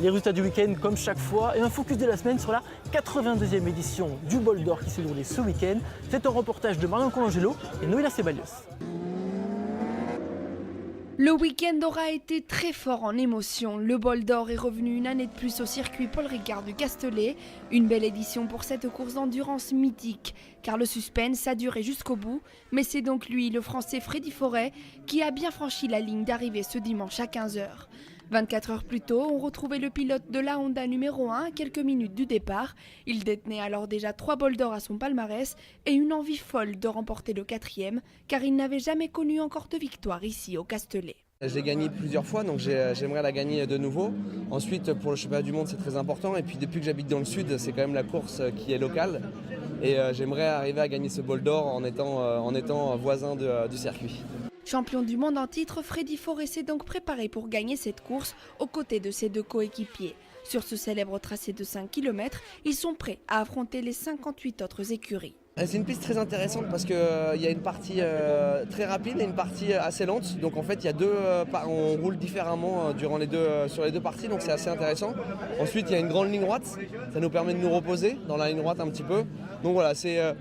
Les résultats du week-end, comme chaque fois, et un focus de la semaine sur la 82e édition du Bol d'Or qui s'est déroulée ce week-end. C'est un reportage de Marion Colangelo et Noéla Ceballos. Le week-end aura été très fort en émotion. Le Bol d'Or est revenu une année de plus au circuit Paul Ricard du Castellet. Une belle édition pour cette course d'endurance mythique, car le suspense a duré jusqu'au bout. Mais c'est donc lui, le Français Freddy Forret, qui a bien franchi la ligne d'arrivée ce dimanche à 15h. 24 heures plus tôt, on retrouvait le pilote de la Honda numéro 1 à quelques minutes du départ. Il détenait alors déjà 3 bols d'or à son palmarès et une envie folle de remporter le 4e, car il n'avait jamais connu encore de victoire ici au Castellet. J'ai gagné plusieurs fois, donc j'aimerais la gagner de nouveau. Ensuite, pour le championnat du monde, c'est très important. Et puis depuis que j'habite dans le sud, c'est quand même la course qui est locale. Et j'aimerais arriver à gagner ce bol d'or en étant voisin du circuit. Champion du monde en titre, Freddy Forret s'est donc préparé pour gagner cette course aux côtés de ses deux coéquipiers. Sur ce célèbre tracé de 5 km, ils sont prêts à affronter les 58 autres écuries. C'est une piste très intéressante parce qu'il y a une partie très rapide et une partie assez lente. Donc en fait, il y a on roule différemment sur les deux parties, donc c'est assez intéressant. Ensuite, il y a une grande ligne droite, ça nous permet de nous reposer dans la ligne droite un petit peu. Donc voilà, c'est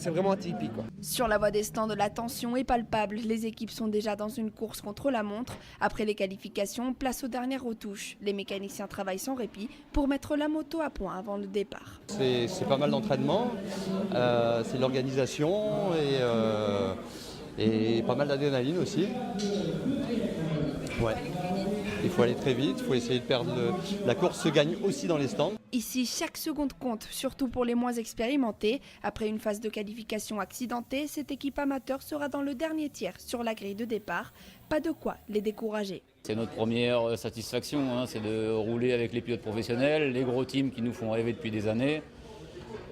vraiment atypique, quoi. Sur la voie des stands, la tension est palpable. Les équipes sont déjà dans une course contre la montre. Après les qualifications, place aux dernières retouches. Les mécaniciens travaillent sans répit pour mettre la moto à point avant le départ. C'est pas mal d'entraînement, c'est l'organisation et pas mal d'adrénaline aussi. Ouais. Il faut aller très vite, il faut essayer de perdre. La course se gagne aussi dans les stands. Ici, chaque seconde compte, surtout pour les moins expérimentés. Après une phase de qualification accidentée, cette équipe amateur sera dans le dernier tiers sur la grille de départ. Pas de quoi les décourager. C'est notre première satisfaction, c'est de rouler avec les pilotes professionnels, les gros teams qui nous font rêver depuis des années.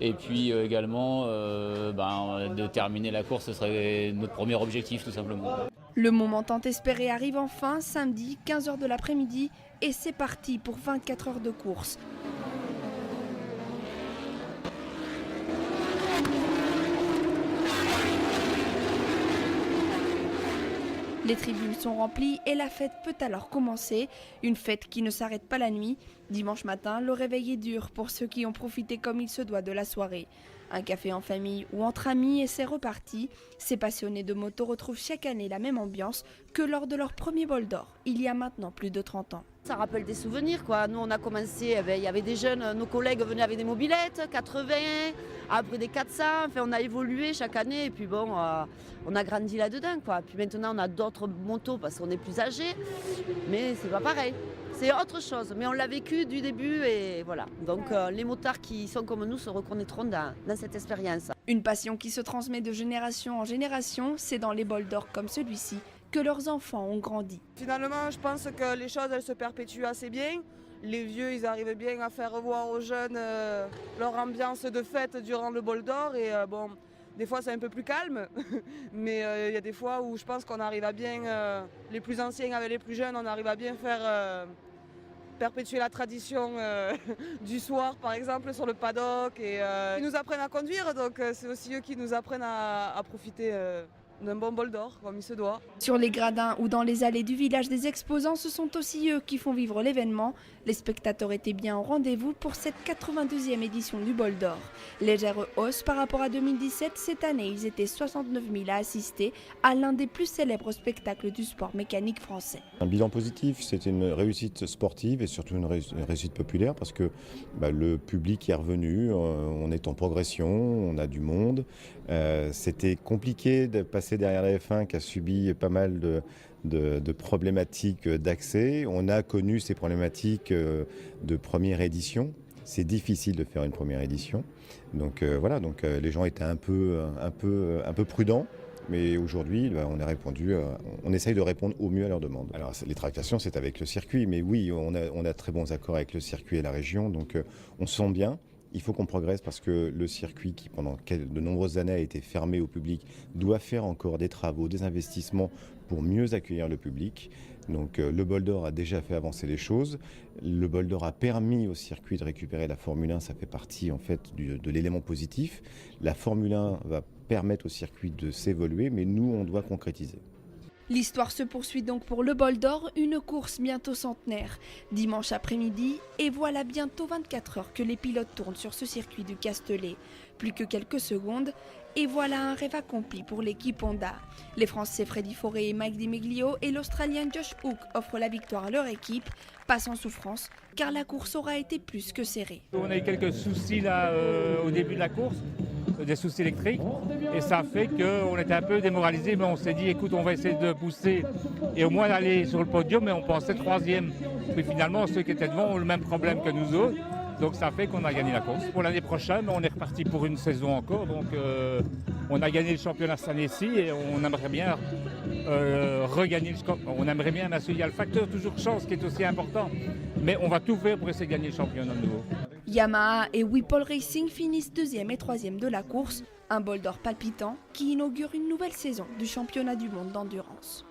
Et puis également de terminer la course, ce serait notre premier objectif tout simplement. Le moment tant espéré arrive enfin, samedi, 15h de l'après-midi, et c'est parti pour 24 heures de course. Les tribunes sont remplies et la fête peut alors commencer. Une fête qui ne s'arrête pas la nuit. Dimanche matin, le réveil est dur pour ceux qui ont profité comme il se doit de la soirée. Un café en famille ou entre amis et c'est reparti. Ces passionnés de moto retrouvent chaque année la même ambiance que lors de leur premier bol d'or, il y a maintenant plus de 30 ans. Ça rappelle des souvenirs, quoi. Nous, on a commencé, il y avait des jeunes, nos collègues venaient avec des mobylettes, 80, après des 400. Enfin, on a évolué chaque année et puis bon, on a grandi là-dedans, quoi. Puis maintenant, on a d'autres motos parce qu'on est plus âgés, mais c'est pas pareil. C'est autre chose, mais on l'a vécu du début et voilà. Donc les motards qui sont comme nous se reconnaîtront dans cette expérience. Une passion qui se transmet de génération en génération, c'est dans les bols d'or comme celui-ci que leurs enfants ont grandi. Finalement, je pense que les choses elles se perpétuent assez bien. Les vieux, ils arrivent bien à faire voir aux jeunes leur ambiance de fête durant le bol d'or et bon, des fois c'est un peu plus calme, mais il y a des fois où je pense qu'on arrive à bien, les plus anciens avec les plus jeunes, on arrive à bien faire perpétuer la tradition du soir par exemple sur le paddock et ils nous apprennent à conduire, donc c'est aussi eux qui nous apprennent à profiter d'un bon bol d'or, comme il se doit. Sur les gradins ou dans les allées du village des exposants, ce sont aussi eux qui font vivre l'événement. Les spectateurs étaient bien au rendez-vous pour cette 82e édition du Bol d'Or. Légère hausse par rapport à 2017, cette année ils étaient 69 000 à assister à l'un des plus célèbres spectacles du sport mécanique français. Un bilan positif, c'était une réussite sportive et surtout une réussite populaire parce que le public est revenu, on est en progression, on a du monde. C'était compliqué de passer derrière la F1 qui a subi pas mal de problématiques d'accès. On a connu ces problématiques de première édition. C'est difficile de faire une première édition. Donc les gens étaient un peu prudents. Mais aujourd'hui, on essaye de répondre au mieux à leurs demandes. Alors les tractations, c'est avec le circuit. Mais oui, on a très bons accords avec le circuit et la région. Donc on se sent bien. Il faut qu'on progresse parce que le circuit qui pendant de nombreuses années a été fermé au public doit faire encore des travaux, des investissements pour mieux accueillir le public. Donc le Bol d'Or a déjà fait avancer les choses. Le Bol d'Or a permis au circuit de récupérer la Formule 1, ça fait partie en fait de l'élément positif. La Formule 1 va permettre au circuit de s'évoluer, mais nous on doit concrétiser. L'histoire se poursuit donc pour le Bol d'Or, une course bientôt centenaire. Dimanche après-midi, et voilà bientôt 24 heures que les pilotes tournent sur ce circuit du Castellet. Plus que quelques secondes, et voilà un rêve accompli pour l'équipe Honda. Les Français Freddy Forret et Mike Di Meglio et l'Australien Josh Hook offrent la victoire à leur équipe, pas sans souffrance, car la course aura été plus que serrée. On a eu quelques soucis là au début de la course, des soucis électriques, et ça a fait qu'on était un peu démoralisé, mais on s'est dit écoute, on va essayer de pousser et au moins d'aller sur le podium, mais on pensait 3e. Puis finalement, ceux qui étaient devant ont le même problème que nous autres. Donc ça fait qu'on a gagné la course. Pour l'année prochaine, on est reparti pour une saison encore. Donc on a gagné le championnat cette année-ci et on aimerait bien regagner le championnat. On aimerait bien, mais il y a le facteur toujours chance qui est aussi important. Mais on va tout faire pour essayer de gagner le championnat de nouveau. Yamaha et Whipple Racing finissent 2e et 3e de la course. Un Bol d'Or palpitant qui inaugure une nouvelle saison du championnat du monde d'endurance.